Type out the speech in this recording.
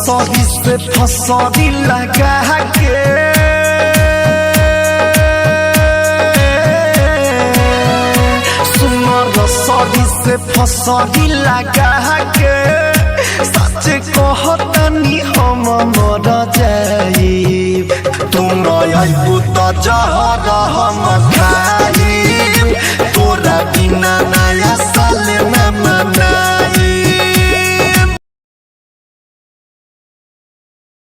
सही से फसरी लगा के सही से फसरी लगा के सच कहतनी हम मर जाइब तुम आइबू तो